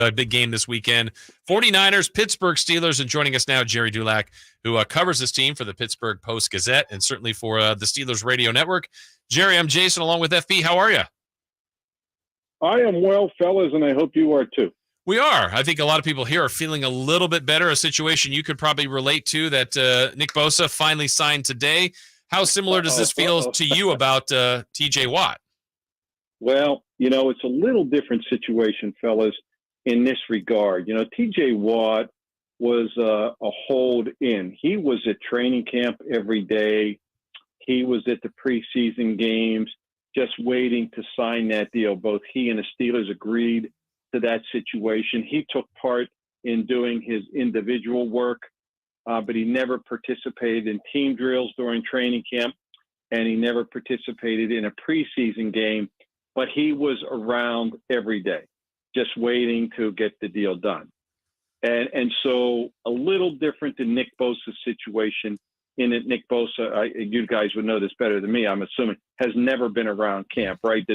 A big game this weekend. 49ers, Pittsburgh Steelers, and joining us now, Gerry Dulac, who covers this team for the Pittsburgh Post-Gazette and certainly for the Steelers radio network. Gerry, I'm Jason along with FB. How are you? I am well, fellas, and I hope you are too. We are. I think a lot of people here are feeling a little bit better, a situation you could probably relate to that Nick Bosa finally signed today. How similar does this feel to you about TJ Watt? Well, it's a little different situation, fellas, in this regard. TJ Watt was a hold-in. He was at training camp every day. He was at the preseason games, just waiting to sign that deal. Both he and the Steelers agreed to that situation. He took part in doing his individual work, but he never participated in team drills during training camp, and he never participated in a preseason game, but he was around every day, just waiting to get the deal done. And so a little different than Nick Bosa's situation, in that Nick Bosa, you guys would know this better than me, I'm assuming, has never been around camp, right?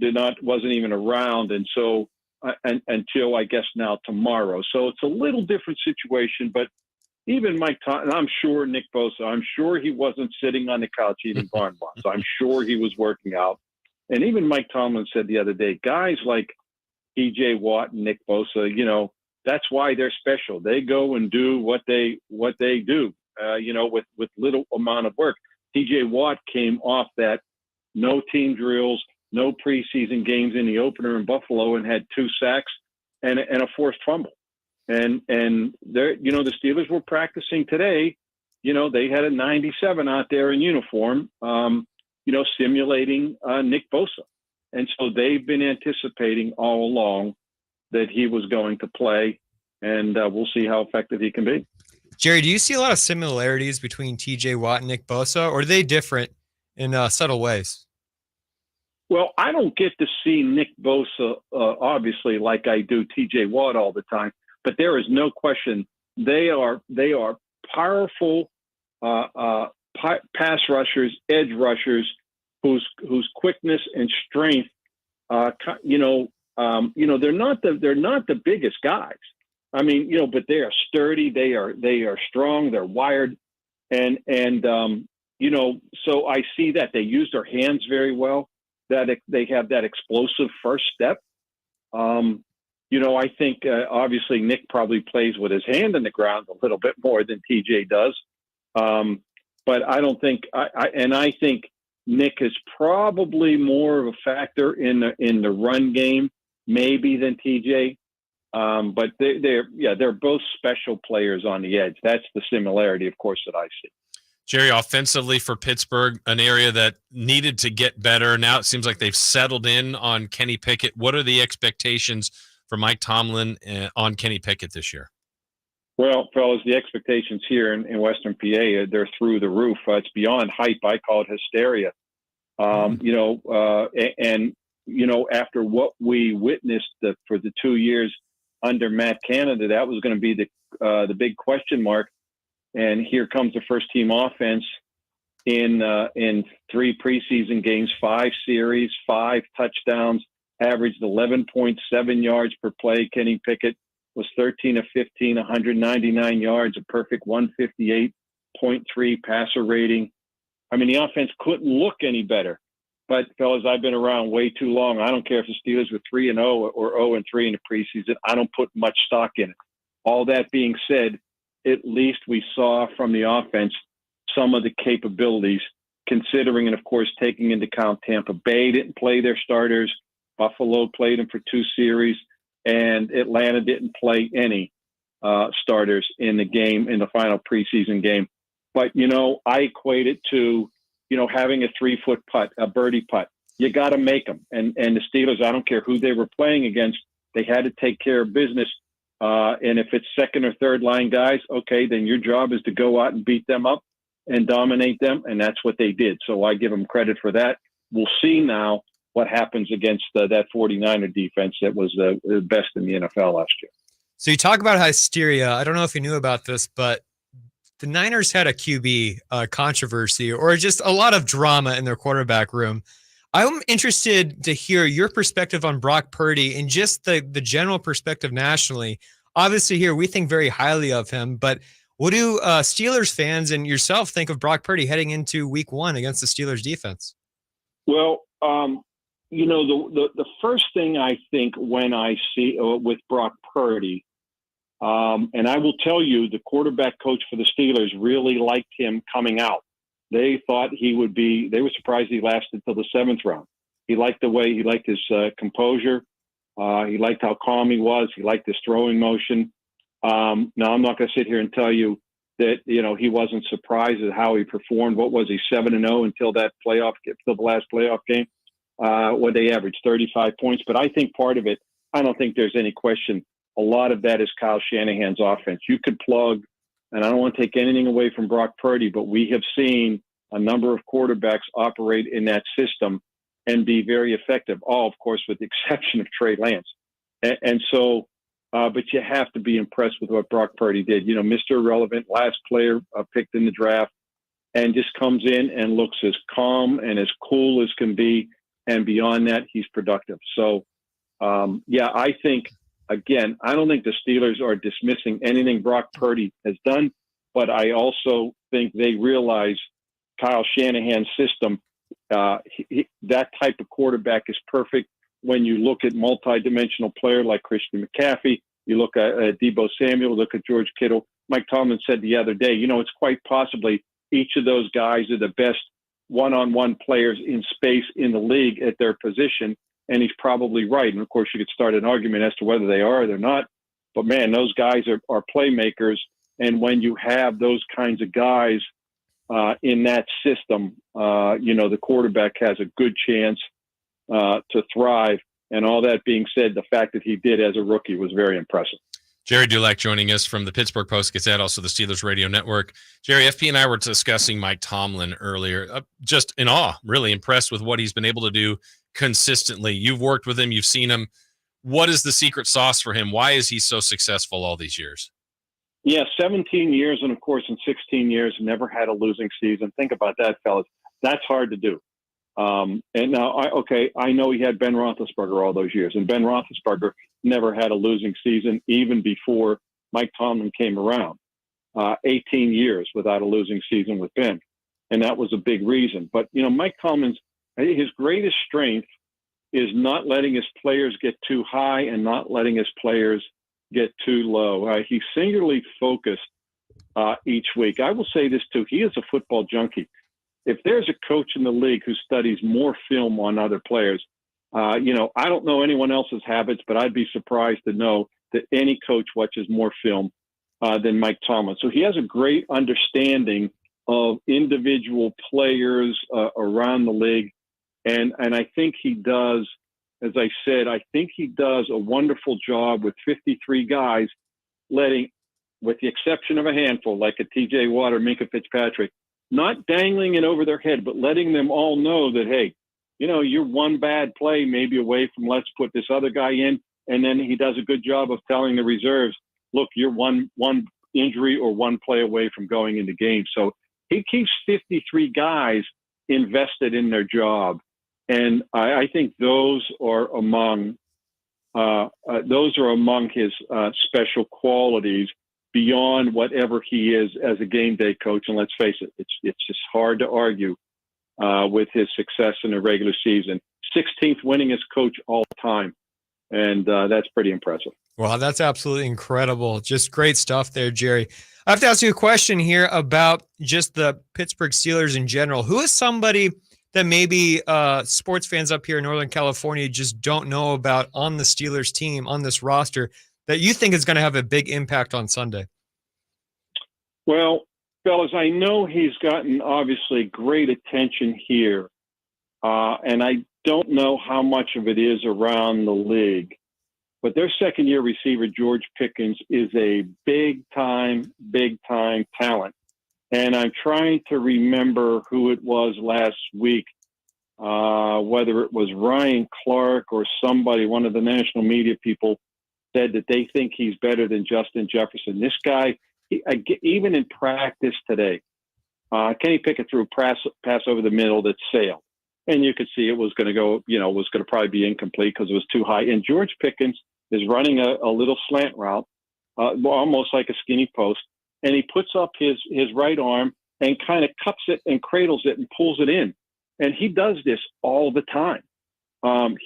Wasn't even around. And so until I guess now tomorrow. So it's a little different situation, but even Mike Tomlin, and I'm sure Nick Bosa, I'm sure he wasn't sitting on the couch eating barn buns. I'm sure he was working out. And even Mike Tomlin said the other day, guys like TJ Watt and Nick Bosa, that's why they're special. They go and do what they do, with little amount of work. TJ Watt came off that no team drills, no preseason games in the opener in Buffalo, and had 2 sacks and a forced fumble. And the Steelers were practicing today. They had a 97 out there in uniform, simulating Nick Bosa. And so they've been anticipating all along that he was going to play, and we'll see how effective he can be. Gerry, do you see a lot of similarities between TJ Watt and Nick Bosa, or are they different in subtle ways? Well, I don't get to see Nick Bosa, obviously, like I do TJ Watt all the time, but there is no question they are powerful pass rushers, edge rushers, whose quickness and strength, they're not the biggest guys. I mean, but they are sturdy, they are strong, they're wired, and so I see that they use their hands very well. That they have that explosive first step. I think obviously Nick probably plays with his hand in the ground a little bit more than TJ does. But I don't think I think Nick is probably more of a factor in the run game, maybe, than TJ. But they're both special players on the edge. That's the similarity, of course, that I see. Gerry, offensively for Pittsburgh, an area that needed to get better. Now it seems like they've settled in on Kenny Pickett. What are the expectations for Mike Tomlin on Kenny Pickett this year? Well, fellas, the expectations here in Western PA, they're through the roof. It's beyond hype. I call it hysteria. After what we witnessed for the 2 years under Matt Canada, that was going to be the big question mark. And here comes the first-team offense in 3 preseason games, 5 series, 5 touchdowns, averaged 11.7 yards per play. Kenny Pickett was 13 of 15, 199 yards, a perfect 158.3 passer rating. I mean, the offense couldn't look any better. But, fellas, I've been around way too long. I don't care if the Steelers were 3-0 or 0-3 in the preseason. I don't put much stock in it. All that being said, at least we saw from the offense some of the capabilities, considering, and of course, taking into account Tampa Bay didn't play their starters. Buffalo played them for 2 series, and Atlanta didn't play any starters in the final preseason game. But, I equate it to, having a 3-foot putt, a birdie putt. You got to make them. And the Steelers, I don't care who they were playing against, they had to take care of business. And if it's second or third line guys, okay, then your job is to go out and beat them up and dominate them. And that's what they did. So I give them credit for that. We'll see now what happens against that 49er defense that was the best in the NFL last year. So you talk about hysteria. I don't know if you knew about this, but the Niners had a QB controversy, or just a lot of drama in their quarterback room. I'm interested to hear your perspective on Brock Purdy and just the general perspective nationally. Obviously, here we think very highly of him, but what do Steelers fans and yourself think of Brock Purdy heading into Week 1 against the Steelers defense? Well, the first thing I think when I see with Brock Purdy, and I will tell you, the quarterback coach for the Steelers really liked him coming out. They thought he would be. They were surprised he lasted till the 7th round. He liked the way he liked his composure. He liked how calm he was. He liked his throwing motion. Now, I'm not going to sit here and tell you that he wasn't surprised at how he performed. What was he, 7-0 until that till the last playoff game? What they averaged, 35 points. But I think part of it, I don't think there's any question. A lot of that is Kyle Shanahan's offense. You could plug, and I don't want to take anything away from Brock Purdy, but we have seen a number of quarterbacks operate in that system and be very effective. All, of course, with the exception of Trey Lance. And so, but you have to be impressed with what Brock Purdy did. Mr. Irrelevant, last player picked in the draft, and just comes in and looks as calm and as cool as can be. And beyond that, he's productive. So, I think, again, I don't think the Steelers are dismissing anything Brock Purdy has done, but I also think they realize Kyle Shanahan's system, that type of quarterback is perfect when you look at multi-dimensional player like Christian McCaffrey, you look at Deebo Samuel, look at George Kittle. Mike Tomlin said the other day, it's quite possibly each of those guys are the best one-on-one players in space in the league at their position. And he's probably right. And of course, you could start an argument as to whether they are or they're not. But man, those guys are playmakers. And when you have those kinds of guys in that system, the quarterback has a good chance to thrive. And all that being said, the fact that he did as a rookie was very impressive. Gerry Dulac joining us from the Pittsburgh Post-Gazette, also the Steelers Radio Network. Gerry, FP and I were discussing Mike Tomlin earlier. Just in awe, really impressed with what he's been able to do consistently. You've worked with him. You've seen him. What is the secret sauce for him? Why is he so successful all these years? Yeah, 17 years. And of course, in 16 years, never had a losing season. Think about that, fellas. That's hard to do. And now, I know he had Ben Roethlisberger all those years. And Ben Roethlisberger never had a losing season even before Mike Tomlin came around. 18 years without a losing season with Ben. And that was a big reason. But, Mike Tomlin's, his greatest strength is not letting his players get too high and not letting his players get too low. He's singularly focused each week. I will say this too. He is a football junkie. If there's a coach in the league who studies more film on other players, I don't know anyone else's habits, but I'd be surprised to know that any coach watches more film than Mike Tomlin. So he has a great understanding of individual players around the league. And I think he does, as I said, I think he does a wonderful job with 53 guys, letting, with the exception of a handful, like a TJ Watt or Minka Fitzpatrick, not dangling it over their head, but letting them all know that, hey, you're one bad play maybe away from let's put this other guy in. And then he does a good job of telling the reserves, look, you're one injury or one play away from going into games. So he keeps 53 guys invested in their job. And I think those are among his special qualities beyond whatever he is as a game day coach. And let's face it, it's just hard to argue with his success in the regular season. 16th winningest coach all time. And that's pretty impressive. Wow, that's absolutely incredible. Just great stuff there, Gerry. I have to ask you a question here about just the Pittsburgh Steelers in general. Who is somebody that maybe sports fans up here in Northern California just don't know about on the Steelers team, on this roster, that you think is going to have a big impact on Sunday? Well, fellas, I know he's gotten obviously great attention here, and I don't know how much of it is around the league, but their second-year receiver, George Pickens, is a big-time talent. And I'm trying to remember who it was last week, whether it was Ryan Clark or somebody, one of the national media people, said that they think he's better than Justin Jefferson. This guy, even in practice today, Kenny Pickett threw a pass over the middle that sailed. and you could see it was going to go, was going to probably be incomplete because it was too high. And George Pickens is running a little slant route, almost like a skinny post, and he puts up his right arm and kind of cups it and cradles it and pulls it in. And he does this all the time.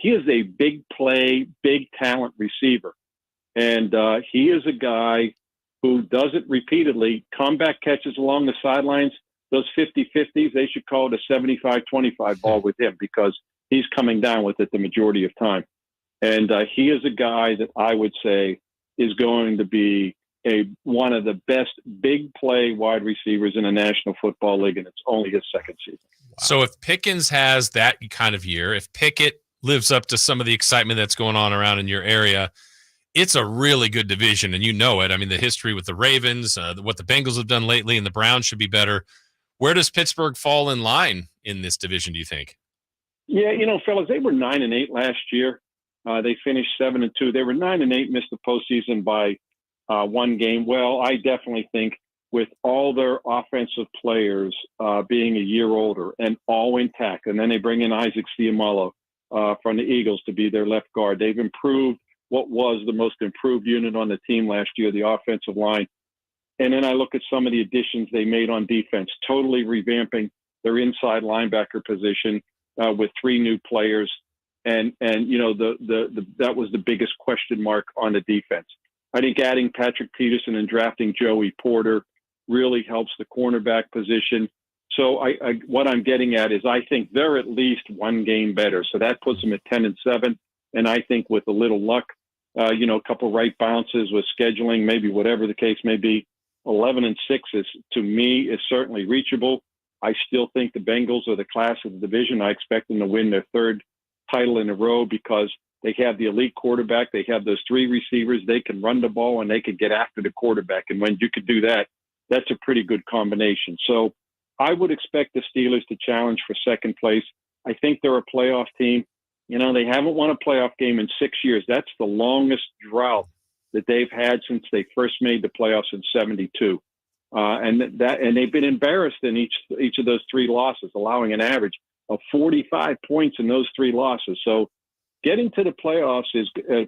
He is a big play, big talent receiver. And he is a guy who does it repeatedly. Comeback catches along the sidelines, those 50-50s, they should call it a 75-25 ball with him because he's coming down with it the majority of time. And he is a guy that I would say is going to be one of the best big play wide receivers in the National Football League, and it's only his second season. Wow. So if Pickens has that kind of year, if Pickett lives up to some of the excitement that's going on around in your area, it's a really good division, and you know it. I mean, the history with the Ravens, what the Bengals have done lately, and the Browns should be better. Where does Pittsburgh fall in line in this division, do you think? Yeah, fellas, they were 9-8 last year. They finished 7-2. They were 9-8, missed the postseason by one game. Well, I definitely think with all their offensive players being a year older and all intact, and then they bring in Isaac Seumalo from the Eagles to be their left guard. They've improved what was the most improved unit on the team last year, the offensive line. And then I look at some of the additions they made on defense, totally revamping their inside linebacker position with 3 new players. And that was the biggest question mark on the defense. I think adding Patrick Peterson and drafting Joey Porter really helps the cornerback position. So what I'm getting at is I think they're at least one game better. So that puts them at 10-7. And I think with a little luck, a couple right bounces with scheduling, maybe whatever the case may be, 11-6 is, to me, is certainly reachable. I still think the Bengals are the class of the division. I expect them to win their 3rd title in a row because they have the elite quarterback. They have those 3 receivers. They can run the ball and they can get after the quarterback. And when you could do that, that's a pretty good combination. So I would expect the Steelers to challenge for 2nd place. I think they're a playoff team. They haven't won a playoff game in 6 years. That's the longest drought that they've had since they first made the playoffs in '72. And they've been embarrassed in each of those 3 losses, allowing an average of 45 points in those 3 losses. So getting to the playoffs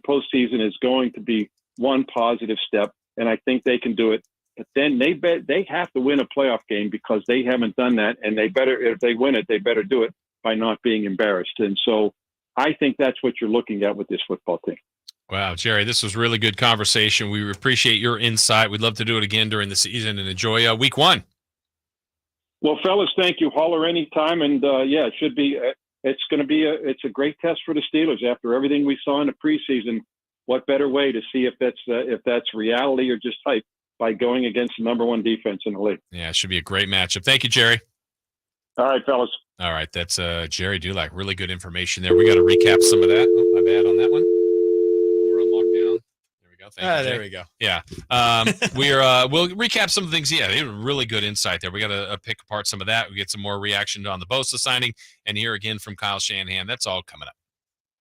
postseason is going to be one positive step, and I think they can do it. But then they have to win a playoff game because they haven't done that, and if they win it, they better do it by not being embarrassed. And so I think that's what you're looking at with this football team. Wow, Gerry, this was really good conversation. We appreciate your insight. We'd love to do it again during the season and enjoy week 1. Well, fellas, thank you. Holler anytime. And it should be, it's a great test for the Steelers after everything we saw in the preseason. What better way to see if that's reality or just hype by going against the number 1 defense in the league? Yeah, it should be a great matchup. Thank you, Gerry. All right, fellas. All right, that's Gerry Dulac. Really good information there. We got to recap some of that. Oh, my bad on that one. We're on lockdown. There we go. Thank you, there we go. Yeah. We'll recap some things. Yeah, they were really good insight there. We got to pick apart some of that. We get some more reaction on the Bosa signing and hear again from Kyle Shanahan. That's all coming up.